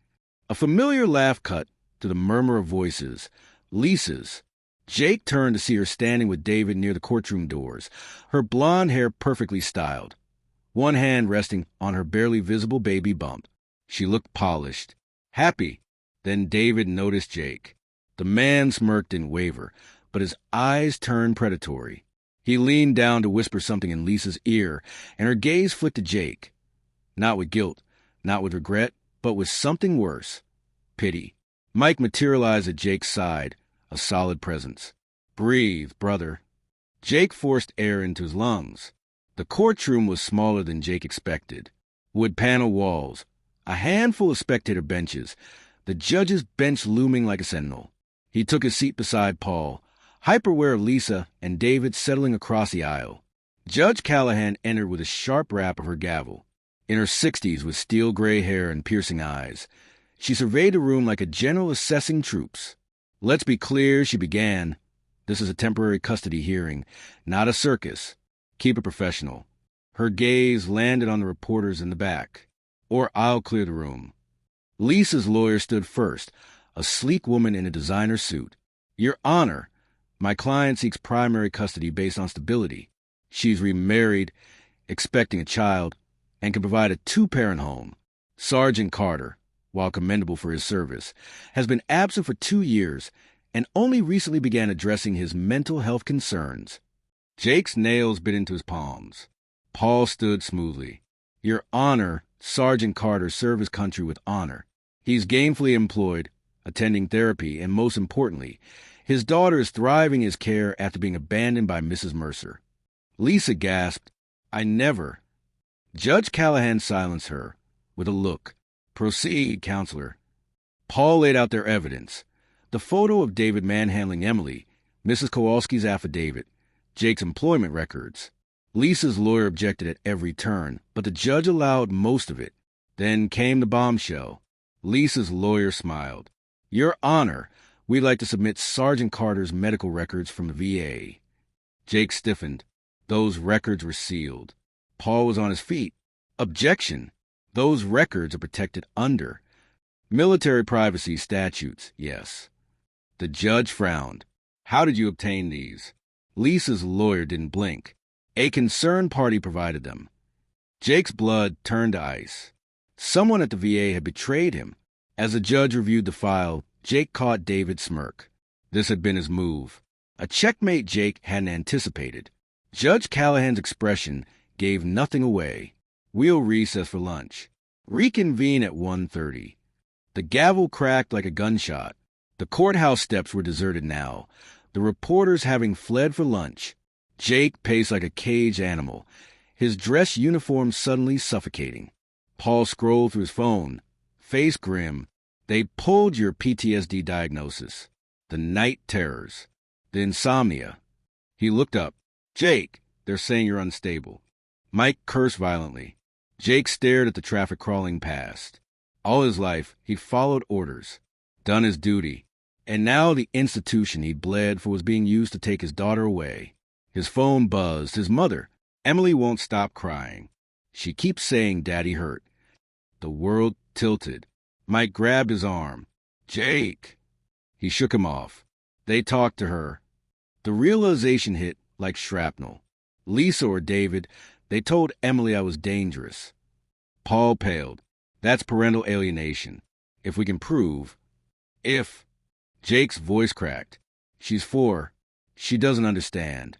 Speaker 1: A familiar laugh cut to the murmur of voices. Lisa's. Jake turned to see her standing with David near the courtroom doors, her blonde hair perfectly styled, one hand resting on her barely visible baby bump. She looked polished, happy. Then David noticed Jake. The man smirked and wavered, but his eyes turned predatory. He leaned down to whisper something in Lisa's ear, and her gaze flicked to Jake. Not with guilt, not with regret, but with something worse. Pity. Mike materialized at Jake's side, a solid presence. "Breathe, brother." Jake forced air into his lungs. The courtroom was smaller than Jake expected. Wood panel walls, a handful of spectator benches, the judge's bench looming like a sentinel. He took his seat beside Paul, hyper-aware of Lisa and David settling across the aisle. Judge Callahan entered with a sharp rap of her gavel. In her 60s with steel gray hair and piercing eyes, she surveyed the room like a general assessing troops. "Let's be clear," she began. "This is a temporary custody hearing, not a circus. Keep it professional." Her gaze landed on the reporters in the back. "Or I'll clear the room." Lisa's lawyer stood first, a sleek woman in a designer suit. "Your Honor, my client seeks primary custody based on stability. She's remarried, expecting a child, and can provide a two-parent home. Sergeant Carter, while commendable for his service, has been absent for 2 years and only recently began addressing his mental health concerns." Jake's nails bit into his palms. Paul stood smoothly. "Your Honor, Sergeant Carter served his country with honor. He's gainfully employed, attending therapy, and most importantly, his daughter is thriving in his care after being abandoned by Mrs. Mercer." Lisa gasped, "I never." Judge Callahan silenced her with a look. "Proceed, counselor." Paul laid out their evidence. The photo of David manhandling Emily, Mrs. Kowalski's affidavit, Jake's employment records. Lisa's lawyer objected at every turn, but the judge allowed most of it. Then came the bombshell. Lisa's lawyer smiled. "Your Honor, we'd like to submit Sergeant Carter's medical records from the VA." Jake stiffened. Those records were sealed. Paul was on his feet. Objection. Those records are protected under military privacy statutes, yes. The judge frowned. How did you obtain these? Lisa's lawyer didn't blink. A concerned party provided them. Jake's blood turned to ice. Someone at the VA had betrayed him. As the judge reviewed the file, Jake caught David's smirk. This had been his move. A checkmate Jake hadn't anticipated. Judge Callahan's expression gave nothing away. We'll recess for lunch. Reconvene at 1:30. The gavel cracked like a gunshot. The courthouse steps were deserted now, the reporters having fled for lunch. Jake paced like a caged animal, his dress uniform suddenly suffocating. Paul scrolled through his phone, face grim. They pulled your PTSD diagnosis, the night terrors, the insomnia. He looked up. Jake, they're saying you're unstable. Mike cursed violently. Jake stared at the traffic crawling past. All his life, he'd followed orders, done his duty, and now the institution he'd bled for was being used to take his daughter away. His phone buzzed. His mother. Emily won't stop crying. She keeps saying Daddy hurt. The world tilted. Mike grabbed his arm. Jake! He shook him off. They talked to her. The realization hit like shrapnel. Lisa or David, they told Emily I was dangerous. Paul paled. That's parental alienation. If we can prove. If. Jake's voice cracked. She's 4. She doesn't understand.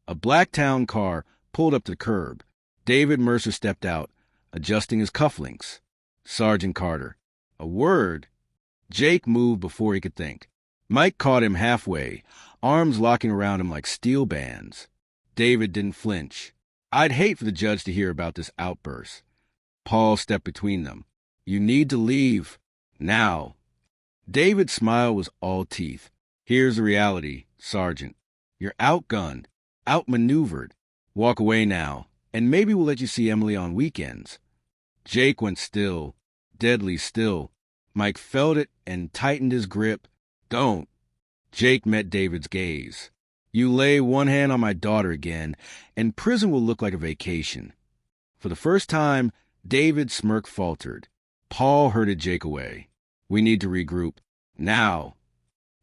Speaker 1: A black town car pulled up to the curb. David Mercer stepped out, adjusting his cufflinks. Sergeant Carter. A word. Jake moved before he could think. Mike caught him halfway, arms locking around him like steel bands. David didn't flinch. I'd hate for the judge to hear about this outburst. Paul stepped between them. You need to leave. Now. David's smile was all teeth. Here's the reality, Sergeant. You're outgunned, outmaneuvered. Walk away now, and maybe we'll let you see Emily on weekends. Jake went still, deadly still. Mike felt it and tightened his grip. Don't. Jake met David's gaze. You lay one hand on my daughter again, and prison will look like a vacation. For the first time, David's smirk faltered. Paul herded Jake away. We need to regroup. Now.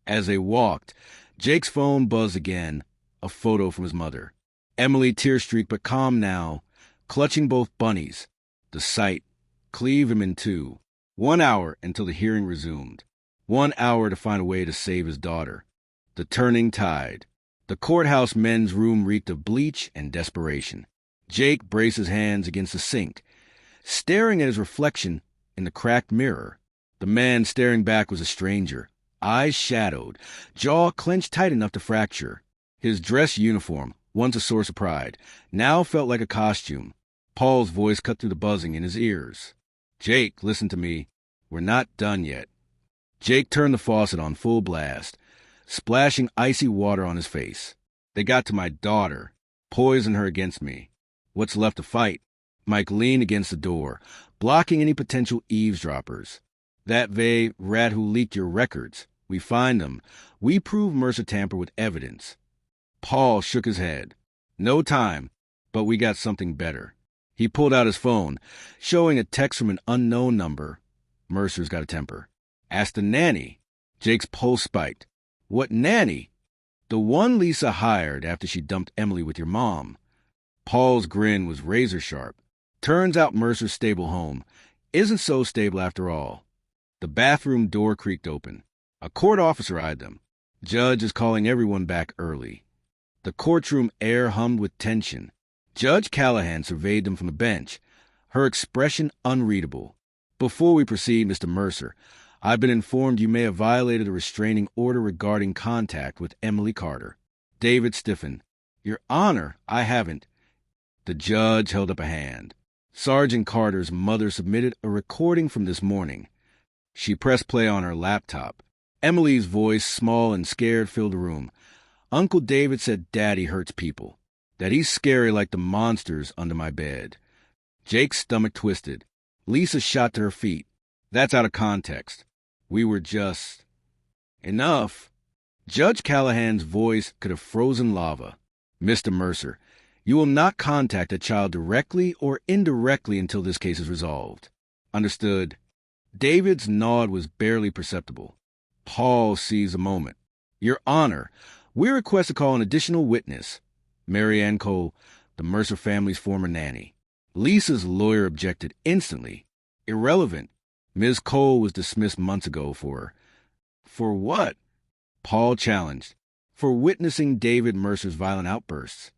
Speaker 1: As they walked, Jake's phone buzzed again, a photo from his mother. Emily tear-streaked but calm now, clutching both bunnies. The sight cleaved him in two. 1 hour until the hearing resumed. 1 hour to find a way to save his daughter. The turning tide. The courthouse men's room reeked of bleach and desperation. Jake braced his hands against the sink, staring at his reflection in the cracked mirror. The man staring back was a stranger, eyes shadowed, jaw clenched tight enough to fracture. His dress uniform, once a source of pride, now felt like a costume. Paul's voice cut through the buzzing in his ears. Jake, listen to me. We're not done yet. Jake turned the faucet on full blast, splashing icy water on his face. They got to my daughter, poisoned her against me. What's left to fight? Mike leaned against the door, blocking any potential eavesdroppers. That vague rat who leaked your records. We find them. We prove Mercer tampered with evidence. Paul shook his head. No time, but we got something better. He pulled out his phone, showing a text from an unknown number. Mercer's got a temper. Ask the nanny. Jake's pulse spiked. What nanny? The one Lisa hired after she dumped Emily with your mom. Paul's grin was razor sharp. Turns out Mercer's stable home isn't so stable after all. The bathroom door creaked open. A court officer eyed them. Judge is calling everyone back early. The courtroom air hummed with tension. Judge Callahan surveyed them from the bench, her expression unreadable. Before we proceed, Mr. Mercer, I've been informed you may have violated a restraining order regarding contact with Emily Carter. David stiffened. Your Honor, I haven't. The judge held up a hand. Sergeant Carter's mother submitted a recording from this morning. She pressed play on her laptop. Emily's voice, small and scared, filled the room. Uncle David said Daddy hurts people, that he's scary like the monsters under my bed. Jake's stomach twisted. Lisa shot to her feet. That's out of context. We were just... Enough. Judge Callahan's voice could have frozen lava. Mr. Mercer, You will not contact a child directly or indirectly until this case is resolved. Understood? David's nod was barely perceptible. Paul seized a moment. Your Honor, we request to call an additional witness, Mary Ann Cole, the Mercer family's former nanny. Lisa's lawyer objected instantly. Irrelevant. Ms. Cole was dismissed months ago for... For what? Paul challenged. For witnessing David Mercer's violent outbursts.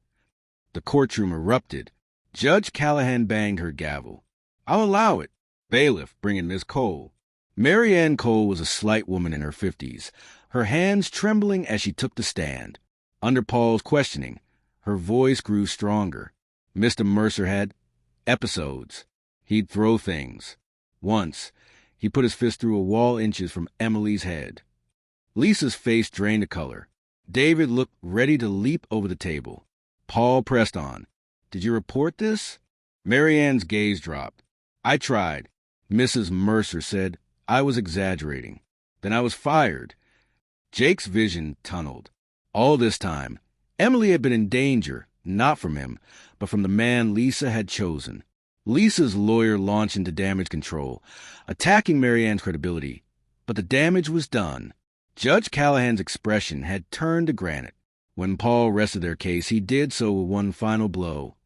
Speaker 1: The courtroom erupted. Judge Callahan banged her gavel. I'll allow it. Bailiff, bring in Ms. Cole. Mary Ann Cole was a slight woman in her 50s, her hands trembling as she took the stand. Under Paul's questioning, her voice grew stronger. Mr. Mercer had episodes. He'd throw things. Once, he put his fist through a wall inches from Emily's head. Lisa's face drained the color. David looked ready to leap over the table. Paul pressed on. Did you report this? Mary Ann's gaze dropped. I tried. Mrs. Mercer said I was exaggerating. Then I was fired. Jake's vision tunneled. All this time, Emily had been in danger, not from him, but from the man Lisa had chosen. Lisa's lawyer launched into damage control, attacking Mary Ann's credibility. But the damage was done. Judge Callahan's expression had turned to granite. When Paul rested their case, he did so with one final blow.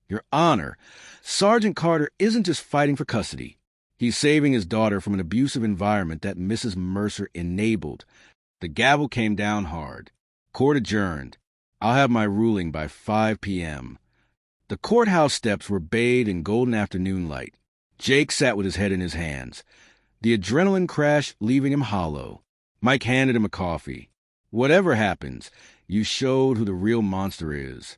Speaker 1: Your Honor, Sergeant Carter isn't just fighting for custody. He's saving his daughter from an abusive environment that Mrs. Mercer enabled. The gavel came down hard. Court adjourned. I'll have my ruling by 5 p.m. The courthouse steps were bathed in golden afternoon light. Jake sat with his head in his hands. The adrenaline crash leaving him hollow. Mike handed him a coffee. Whatever happens, you showed who the real monster is.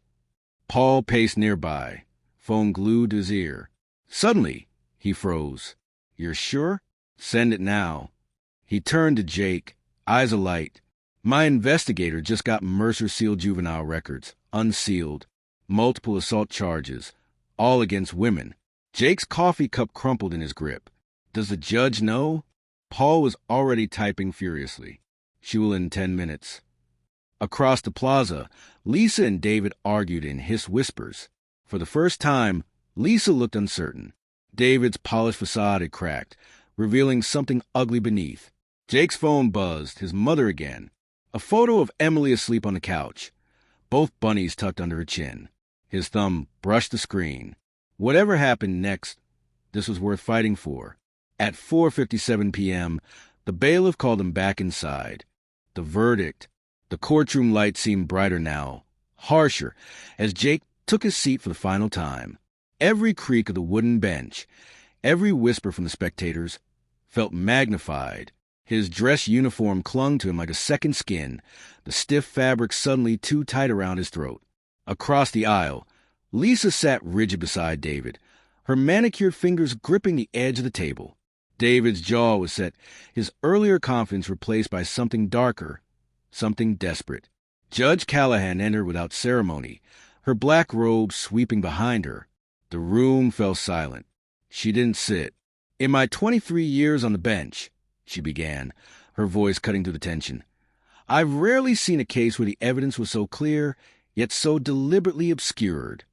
Speaker 1: Paul paced nearby, phone glued to his ear. Suddenly, he froze. You're sure? Send it now. He turned to Jake, eyes alight. My investigator just got Mercer sealed juvenile records, unsealed, multiple assault charges, all against women. Jake's coffee cup crumpled in his grip. Does the judge know? Paul was already typing furiously. She will in 10 minutes. Across the plaza, Lisa and David argued in hissed whispers. For the first time, Lisa looked uncertain. David's polished facade had cracked, revealing something ugly beneath. Jake's phone buzzed, his mother again. A photo of Emily asleep on the couch, both bunnies tucked under her chin. His thumb brushed the screen. Whatever happened next, this was worth fighting for. At 4:57 p.m., the bailiff called him back inside. The verdict. The courtroom light seemed brighter now, harsher, as Jake took his seat for the final time. Every creak of the wooden bench, every whisper from the spectators, felt magnified. His dress uniform clung to him like a second skin, the stiff fabric suddenly too tight around his throat. Across the aisle, Lisa sat rigid beside David, her manicured fingers gripping the edge of the table. David's jaw was set, his earlier confidence replaced by something darker, something desperate. Judge Callahan entered without ceremony, her black robe sweeping behind her. The room fell silent. She didn't sit. In my 23 years on the bench, she began, her voice cutting through the tension, I've rarely seen a case where the evidence was so clear, yet so deliberately obscured.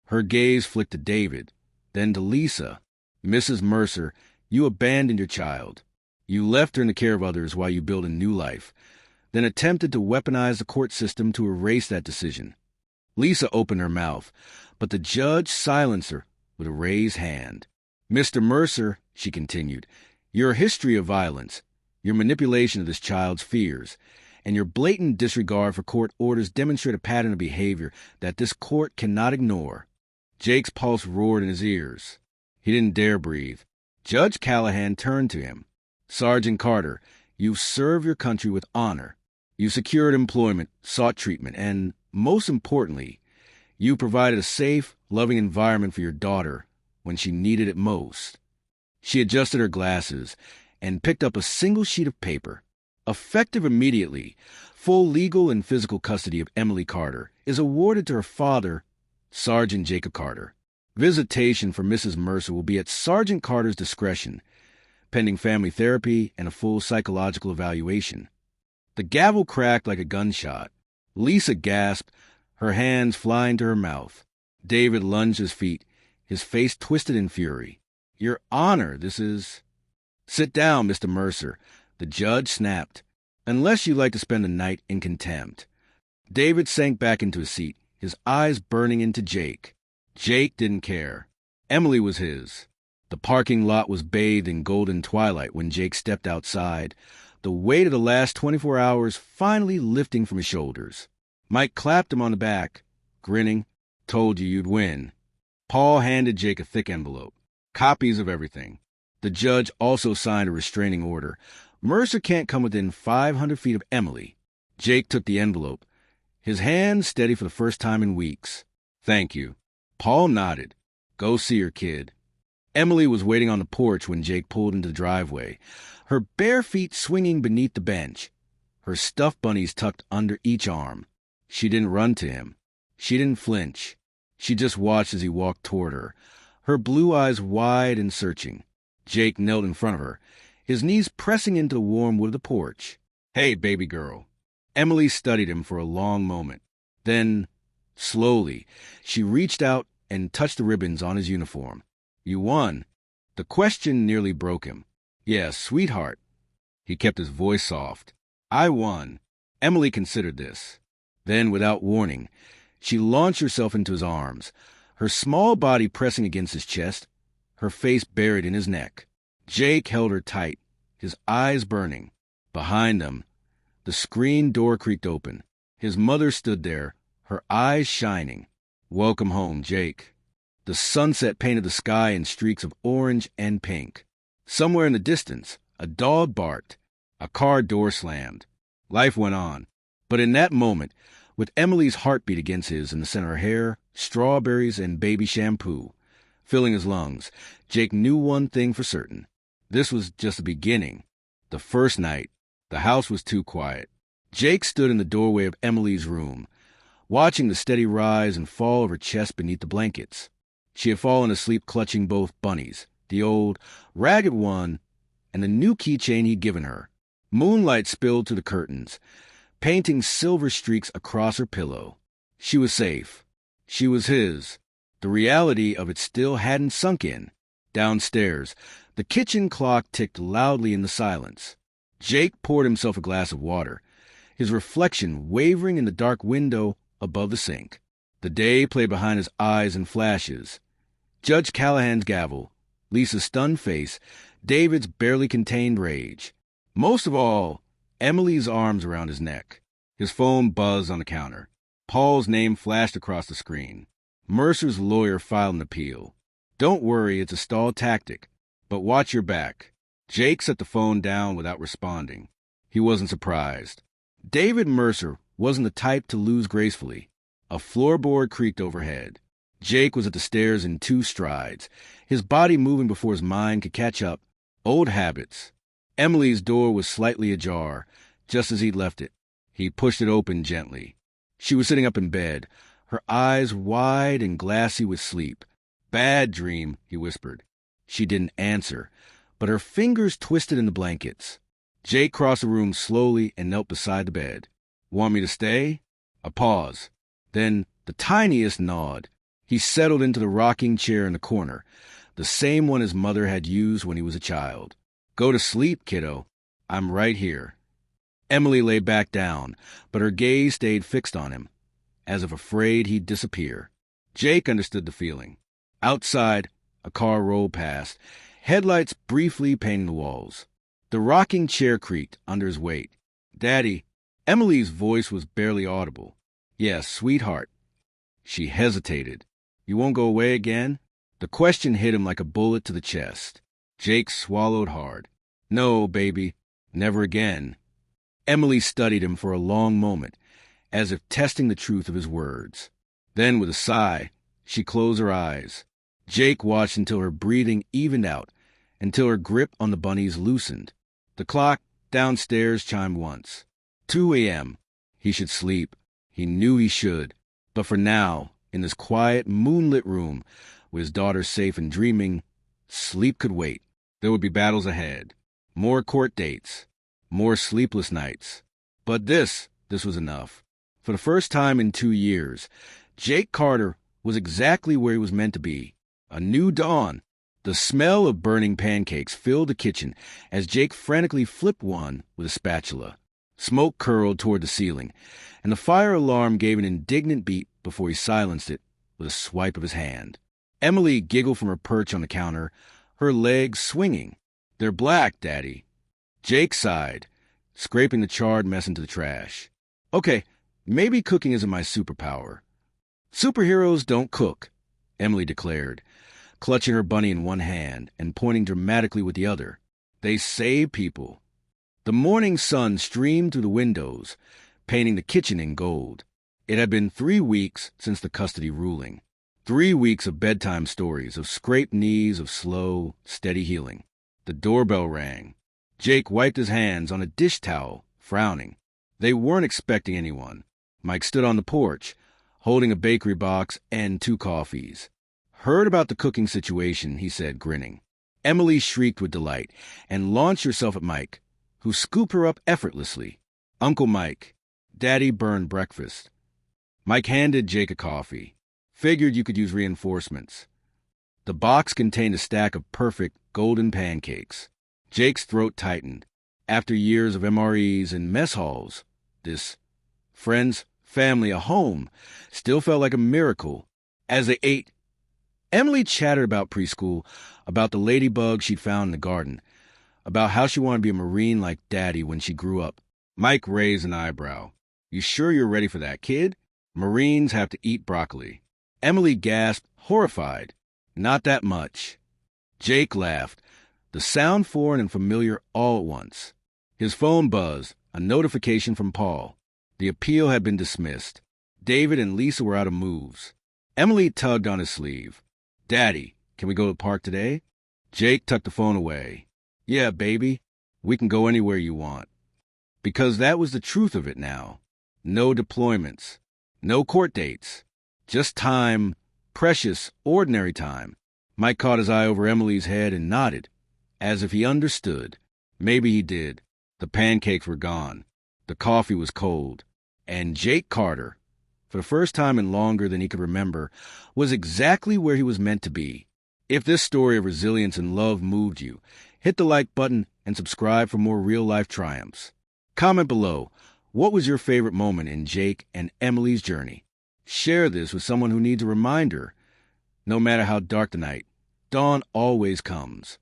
Speaker 1: Her gaze flicked to David, then to Lisa. Mrs. Mercer, you abandoned your child. You left her in the care of others while you built a new life, then attempted to weaponize the court system to erase that decision. Lisa opened her mouth, but the judge silenced her with a raised hand. Mr. Mercer, she continued, your history of violence, your manipulation of this child's fears, and your blatant disregard for court orders demonstrate a pattern of behavior that this court cannot ignore. Jake's pulse roared in his ears. He didn't dare breathe. Judge Callahan turned to him. Sergeant Carter, you've served your country with honor. You secured employment, sought treatment, and, most importantly, you provided a safe, loving environment for your daughter when she needed it most. She adjusted her glasses and picked up a single sheet of paper. Effective immediately, full legal and physical custody of Emily Carter is awarded to her father, Sergeant Jacob Carter. Visitation for Mrs. Mercer will be at Sergeant Carter's discretion, pending family therapy and a full psychological evaluation. The gavel cracked like a gunshot. Lisa gasped, her hands flying to her mouth. David lunged his feet, his face twisted in fury. Your Honor, this is... Sit down, Mr. Mercer, the judge snapped. Unless you'd like to spend the night in contempt. David sank back into his seat, his eyes burning into Jake. Jake didn't care. Emily was his. The parking lot was bathed in golden twilight when Jake stepped outside, the weight of the last 24 hours finally lifting from his shoulders. Mike clapped him on the back, grinning. Told you you'd win. Paul handed Jake a thick envelope. Copies of everything. The judge also signed a restraining order. Mercer can't come within 500 feet of Emily. Jake took the envelope, his hand steady for the first time in weeks. Thank you. Paul nodded. Go see your kid. Emily was waiting on the porch when Jake pulled into the driveway, her bare feet swinging beneath the bench, her stuffed bunnies tucked under each arm. She didn't run to him. She didn't flinch. She just watched as he walked toward her, her blue eyes wide and searching. Jake knelt in front of her, his knees pressing into the warm wood of the porch. Hey, baby girl. Emily studied him for a long moment. Then, slowly, she reached out and touched the ribbons on his uniform. You won. The question nearly broke him. Yes, sweetheart. He kept his voice soft. I won. Emily considered this. Then, without warning, she launched herself into his arms, her small body pressing against his chest, her face buried in his neck. Jake held her tight, his eyes burning. Behind them, the screen door creaked open. His mother stood there, her eyes shining. Welcome home, Jake. The sunset painted the sky in streaks of orange and pink. Somewhere in the distance, a dog barked. A car door slammed. Life went on. But in that moment, with Emily's heartbeat against his in the center of her hair, strawberries and baby shampoo filling his lungs, Jake knew one thing for certain. This was just the beginning. The first night, the house was too quiet. Jake stood in the doorway of Emily's room, watching the steady rise and fall of her chest beneath the blankets. She had fallen asleep clutching both bunnies, the old, ragged one, and the new keychain he'd given her. Moonlight spilled through the curtains, painting silver streaks across her pillow. She was safe. She was his. The reality of it still hadn't sunk in. Downstairs, the kitchen clock ticked loudly in the silence. Jake poured himself a glass of water, his reflection wavering in the dark window above the sink. The day played behind his eyes in flashes. Judge Callahan's gavel, Lisa's stunned face, David's barely contained rage. Most of all, Emily's arms around his neck. His phone buzzed on the counter. Paul's name flashed across the screen. Mercer's lawyer filed an appeal. Don't worry, it's a stall tactic, but watch your back. Jake set the phone down without responding. He wasn't surprised. David Mercer wasn't the type to lose gracefully. A floorboard creaked overhead. Jake was at the stairs in 2 strides, his body moving before his mind could catch up. Old habits. Emily's door was slightly ajar, just as he'd left it. He pushed it open gently. She was sitting up in bed, her eyes wide and glassy with sleep. Bad dream, he whispered. She didn't answer, but her fingers twisted in the blankets. Jake crossed the room slowly and knelt beside the bed. Want me to stay? A pause. Then the tiniest nod. He settled into the rocking chair in the corner, the same one his mother had used when he was a child. Go to sleep, kiddo. I'm right here. Emily lay back down, but her gaze stayed fixed on him, as if afraid he'd disappear. Jake understood the feeling. Outside, a car rolled past, headlights briefly painting the walls. The rocking chair creaked under his weight. Daddy, Emily's voice was barely audible. Yes, sweetheart. She hesitated. You won't go away again? The question hit him like a bullet to the chest. Jake swallowed hard. No, baby, never again. Emily studied him for a long moment, as if testing the truth of his words. Then, with a sigh, she closed her eyes. Jake watched until her breathing evened out, until her grip on the bunnies loosened. The clock downstairs chimed once. 2 a.m. He should sleep. He knew he should. But for now, in this quiet, moonlit room, with his daughter safe and dreaming, sleep could wait. There would be battles ahead. More court dates. More sleepless nights. But this was enough. For the first time in 2 years, Jake Carter was exactly where he was meant to be. A new dawn. The smell of burning pancakes filled the kitchen as Jake frantically flipped one with a spatula. Smoke curled toward the ceiling, and the fire alarm gave an indignant beep before he silenced it with a swipe of his hand. Emily giggled from her perch on the counter, her legs swinging. "They're black, Daddy." Jake sighed, scraping the charred mess into the trash. "Okay, maybe cooking isn't my superpower." "Superheroes don't cook," Emily declared, clutching her bunny in one hand and pointing dramatically with the other. "They save people." The morning sun streamed through the windows, painting the kitchen in gold. It had been 3 weeks since the custody ruling. 3 weeks of bedtime stories, of scraped knees, of slow, steady healing. The doorbell rang. Jake wiped his hands on a dish towel, frowning. They weren't expecting anyone. Mike stood on the porch, holding a bakery box and 2 coffees. "Heard about the cooking situation," he said, grinning. Emily shrieked with delight and launched herself at Mike, who scooped her up effortlessly. "Uncle Mike, Daddy burned breakfast." Mike handed Jake a coffee. "Figured you could use reinforcements." The box contained a stack of perfect golden pancakes. Jake's throat tightened. After years of MREs and mess halls, this friends, family, a home still felt like a miracle. As they ate, Emily chattered about preschool, about the ladybug she'd found in the garden, about how she wanted to be a Marine like Daddy when she grew up. Mike raised an eyebrow. "You sure you're ready for that, kid? Marines have to eat broccoli." Emily gasped, horrified. "Not that much." Jake laughed, the sound foreign and familiar all at once. His phone buzzed, a notification from Paul. The appeal had been dismissed. David and Lisa were out of moves. Emily tugged on his sleeve. "Daddy, can we go to the park today?" Jake tucked the phone away. "Yeah, baby, we can go anywhere you want." Because that was the truth of it now. No deployments, no court dates, just time, precious, ordinary time. Mike caught his eye over Emily's head and nodded, as if he understood. Maybe he did. The pancakes were gone. The coffee was cold. And Jake Carter, for the first time in longer than he could remember, was exactly where he was meant to be. If this story of resilience and love moved you, hit the like button and subscribe for more real-life triumphs. Comment below, what was your favorite moment in Jake and Emily's journey? Share this with someone who needs a reminder. No matter how dark the night, dawn always comes.